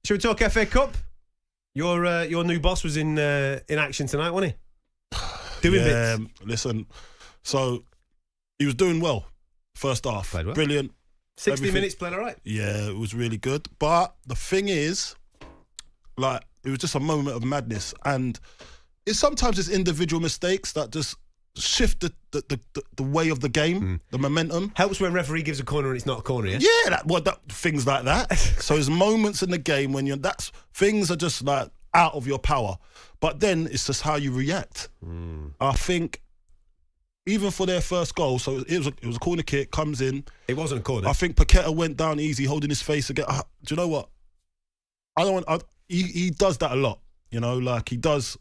Should we talk FA Cup? Your new boss was in action tonight, wasn't he? Doing bits. Listen, so he was doing well. First half, Played well. Brilliant. 60 minutes playing all right. Yeah, it was really good. But the thing is, like, it was just a moment of madness, and sometimes it's individual mistakes that just shift the way of the game, the momentum. Helps when referee gives a corner and it's not a corner, yeah? Yeah, things like that. So there's moments in the game when things are just like out of your power. But then it's just how you react. I think even for their first goal, so it was a corner kick, comes in. It wasn't a corner. I think Paqueta went down easy, holding his face again. Do you know what? He does that a lot. You know, like he does.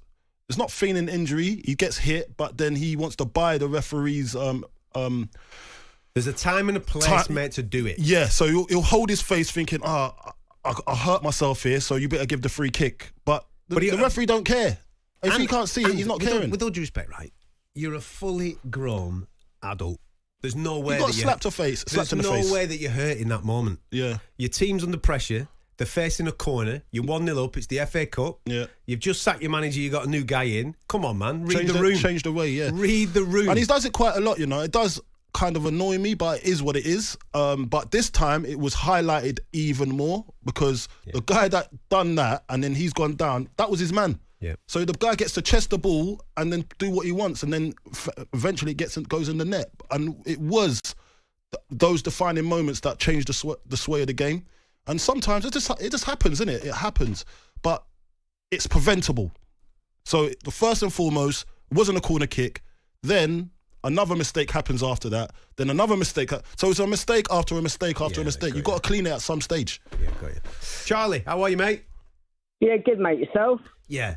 It's not feigning injury. He gets hit, but then he wants to buy the referee's. There's a time and a place meant to do it. Yeah, so he'll hold his face, thinking, I hurt myself here, so you better give the free kick. But the referee don't care. If he can't see it, he's not caring. With all due respect, right? You're a fully grown adult. There's no way you got slapped in the face. There's no way that you're hurt in that moment. Yeah. Your team's under pressure. They're facing a corner. You're 1-0 up. It's the FA Cup. Yeah. You've just sacked your manager. You got a new guy in. Come on, man. Read the room. Change the way, yeah. Read the room. And he does it quite a lot, you know. It does kind of annoy me, but it is what it is. But this time it was highlighted even more because the guy that done that and then he's gone down, that was his man. Yeah. So the guy gets to chest the ball and then do what he wants, and then eventually goes in the net. And it was those defining moments that changed the sway of the game. And sometimes it just happens, innit? It happens, but it's preventable. So the first and foremost wasn't a corner kick. Then another mistake happens after that. Then another mistake. So it's a mistake after a mistake after a mistake. You've got to clean it at some stage. Yeah, got you. Charlie, how are you, mate? Yeah, good, mate. Yourself? Yeah.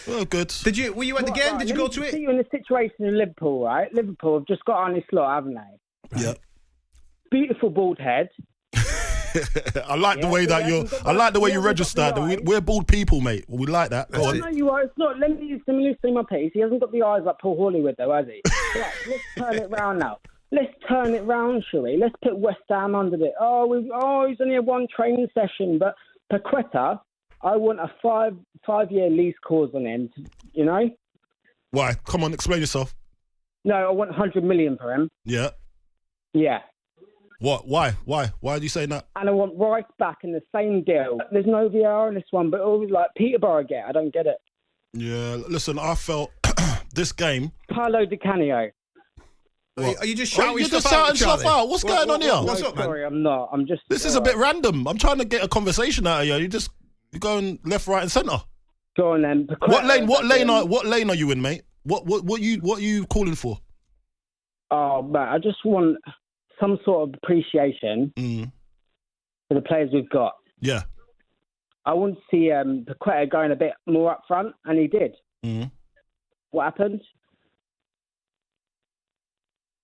Well, good. Were you at the game? Did you go to it? See you in the situation in Liverpool, right? Liverpool have just got on this lot, haven't they? Yeah. Beautiful bald head. I like the way that you register. We're bald people, mate. We like that. I know you are. It's not. Let me say my piece. He hasn't got the eyes like Paul Hollywood, though, has he? Right, let's turn it round now. Let's turn it round, shall we? Let's put West Ham under it. He's only had one training session, but Paqueta, I want a five-year lease clause on him. You know? Why? Come on, explain yourself. No, I want 100 million for him. Yeah. Yeah. What? Why? Why are you saying that? And I want Rice back in the same deal. There's no VR in this one, but always like Peterborough get. I don't get it. Yeah, listen, I felt this game. Paolo Di Canio. Are you just shouting stuff out? What's going on here? What's up, man? Sorry, I'm not. I'm just. This is a bit random. I'm trying to get a conversation out of you. You're going left, right, and centre. Go on then. What lane are you in, mate? What are you calling for? Oh, man, I just want some sort of appreciation for the players we've got. Yeah. I want to see Paqueta going a bit more up front, and he did. What happened?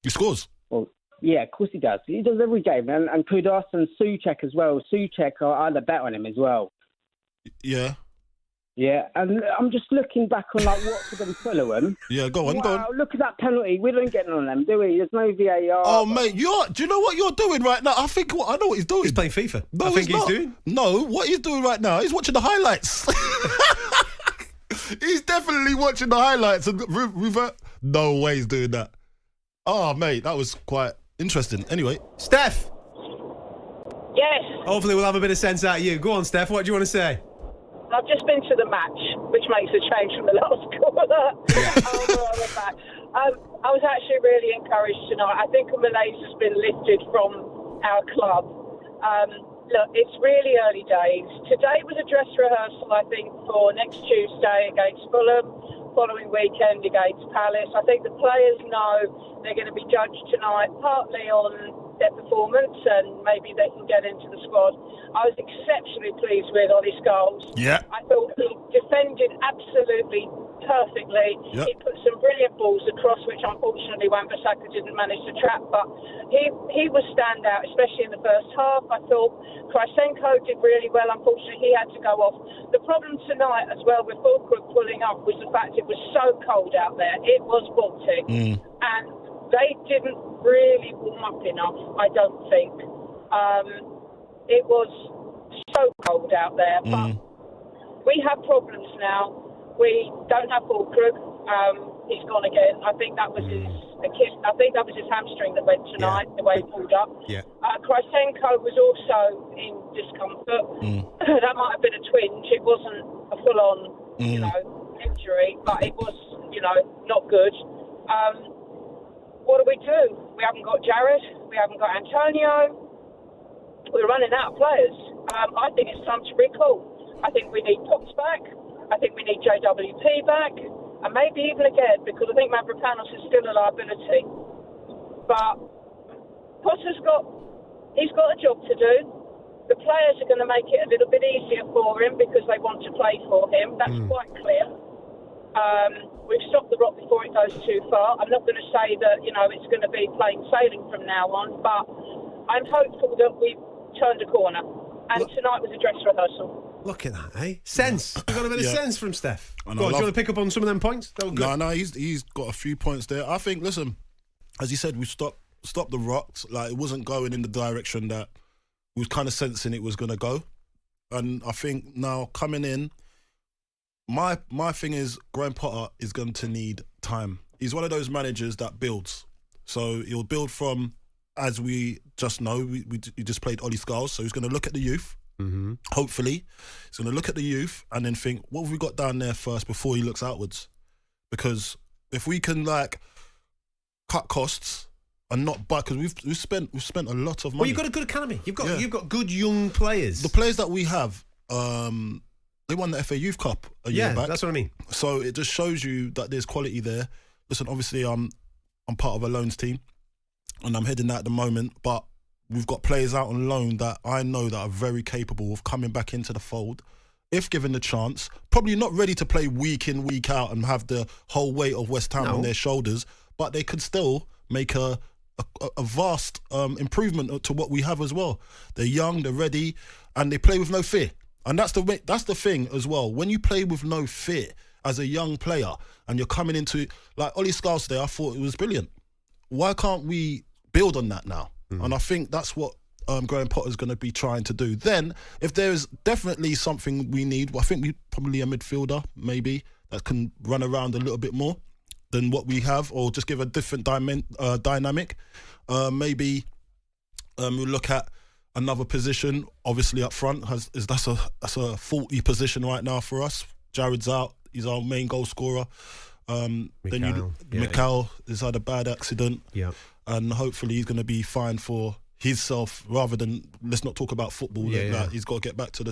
He scores. Well, yeah, of course he does. He does every game, and Kudos and Souček as well. Souček, I had a bet on him as well. Yeah. Yeah, and I'm just looking back on like Watford and Fulham. Yeah, go on. Look at that penalty. We don't get on them, do we? There's no VAR. Oh, mate, do you know what you're doing right now? I know what he's doing. He's playing FIFA. No, I think he's doing. No, what he's doing right now, he's watching the highlights. He's definitely watching the highlights and revert. No way he's doing that. Oh, mate, that was quite interesting. Anyway. Steph. Yes. Hopefully we'll have a bit of sense out of you. Go on, Steph. What do you want to say? I've just been to the match, which makes a change from the last caller. I was actually really encouraged tonight. I think a malaise has been lifted from our club. Look, it's really early days. Today was a dress rehearsal, I think, for next Tuesday against Fulham, following weekend against Palace. I think the players know they're going to be judged tonight, partly on their performance, and maybe they can get into the squad. I was exceptionally pleased with Ollie's goals. Yeah. I thought he defended absolutely perfectly. Yep. He put some brilliant balls across, which unfortunately Wan-Bissaka didn't manage to trap, but he was standout, especially in the first half. I thought Krysenko did really well. Unfortunately, he had to go off. The problem tonight as well with Fulcrum pulling up was the fact it was so cold out there. It was Baltic. And they didn't really warm up enough, I don't think. It was so cold out there. But we have problems now. We don't have Fulkrug. He's gone again. I think that was his Achilles. I think that was his hamstring that went tonight. The way he pulled up. Yeah. Krysenko was also in discomfort. That might have been a twinge. It wasn't a full-on, injury, but it was, not good. What do? We haven't got Jared. We haven't got Antonio. We're running out of players. I think it's time to recall. I think we need Pops back. I think we need JWP back. And maybe even again, because I think Mavropanos is still a liability. But Potter's got a job to do. The players are going to make it a little bit easier for him because they want to play for him. That's quite clear. We've stopped the rot before it goes too far. I'm not going to say that, it's going to be plain sailing from now on, but I'm hopeful that we've turned a corner. And tonight was a dress rehearsal. Look at that, eh? Sense. We've got a bit of sense from Steph. Go on, do you want to pick up on some of them points? No, he's got a few points there. I think, listen, as you said, we stopped the rot. Like, it wasn't going in the direction that we was kind of sensing it was going to go. And I think now coming in, my thing is Graham Potter is going to need time. He's one of those managers that builds. So he'll build from, as we just know, we just played Ollie Scholes, so he's going to look at the youth. Hopefully he's going to look at the youth and then think, what have we got down there first before he looks outwards? Because if we can cut costs and not buy, because we've spent a lot of money. Well, you've got a good academy. You've got good young players. The players that we have, they won the FA Youth Cup a year back. Yeah, that's what I mean. So it just shows you that there's quality there. Listen, obviously I'm part of a loans team and I'm heading that at the moment, but we've got players out on loan that I know that are very capable of coming back into the fold if given the chance. Probably not ready to play week in, week out and have the whole weight of West Ham on their shoulders, but they could still make a vast improvement to what we have as well. They're young, they're ready, and they play with no fear. And that's the thing as well. When you play with no fear as a young player and you're coming into, like Ollie Scholes today, I thought it was brilliant. Why can't we build on that now? And I think that's what Graham Potter's going to be trying to do. Then, if there's definitely something we need, I think we probably a midfielder, maybe, that can run around a little bit more than what we have, or just give a different dynamic. Maybe we'll look at another position, obviously up front. That's a faulty position right now for us. Jared's out. He's our main goal scorer. Mikal has had a bad accident. Yeah. And hopefully he's going to be fine for himself, rather than let's not talk about football. He's got to get back to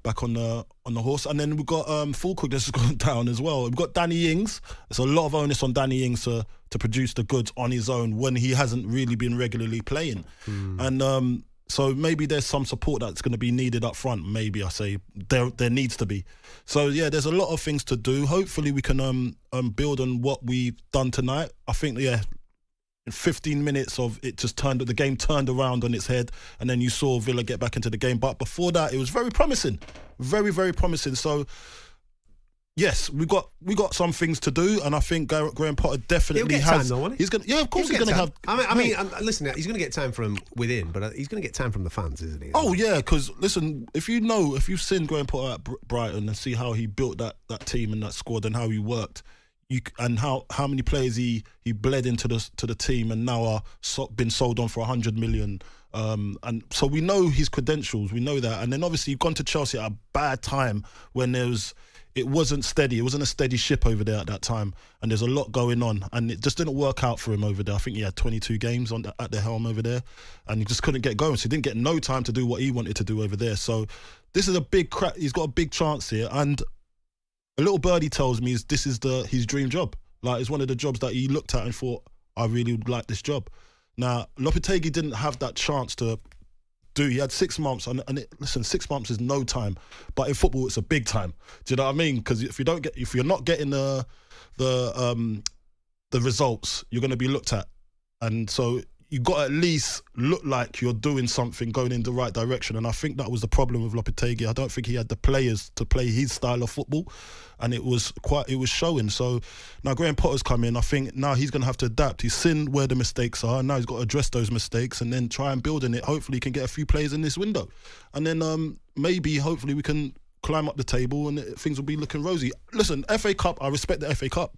back on the horse. And then we've got Fulkrug that's gone down as well. We've got Danny Ings. There's a lot of onus on Danny Ings to produce the goods on his own when he hasn't really been regularly playing. And so maybe there's some support that's going to be needed up front. Maybe I say there needs to be. So yeah, there's a lot of things to do. Hopefully we can build on what we've done tonight. I think in 15 minutes of it the game turned around on its head, and then you saw Villa get back into the game. But before that, it was very promising, very, very promising. So yes, we got some things to do, and I think Graham Potter definitely has. Time, though, won't he? He's gonna, of course, he's going to have. I mean, listen, he's going to get time from within, but he's going to get time from the fans, isn't he? Oh yeah, because listen, if you've seen Graham Potter at Brighton and see how he built that team and that squad and how he worked. And how many players he bled into the team and now are been sold on for 100 million, and so we know his credentials, we know that. And then obviously you've gone to Chelsea at a bad time when it wasn't steady, it wasn't a steady ship over there at that time, and there's a lot going on, and it just didn't work out for him over there. I think he had 22 games at the helm over there, and he just couldn't get going, so he didn't get no time to do what he wanted to do over there. So this is a big crack. He's got a big chance here, and a little birdie tells me this is his dream job. Like, it's one of the jobs that he looked at and thought, I really would like this job. Now, Lopetegui didn't have that chance to do. He had 6 months, and 6 months is no time, but in football it's a big time. Do you know what I mean? Because if you're not getting the results, you're going to be looked at, and so you got to at least look like you're doing something going in the right direction. And I think that was the problem with Lopetegui. I don't think he had the players to play his style of football, and it was showing. So now Graham Potter's come in. I think now he's going to have to adapt. He's seen where the mistakes are, and now he's got to address those mistakes and then try and build on it. Hopefully he can get a few players in this window, and then hopefully we can climb up the table and things will be looking rosy. Listen, FA Cup, I respect the FA Cup,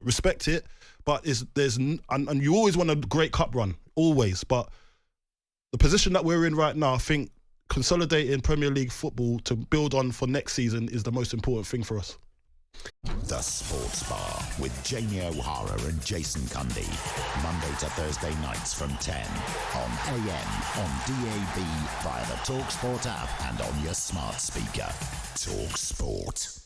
respect it, but and you always want a great cup run, always. But the position that we're in right now, I think consolidating Premier League football to build on for next season is the most important thing for us. The Sports Bar with Jamie O'Hara and Jason Cundy. Monday to Thursday nights from 10 on AM, on DAB, via the talkSPORT app and on your smart speaker. talkSPORT.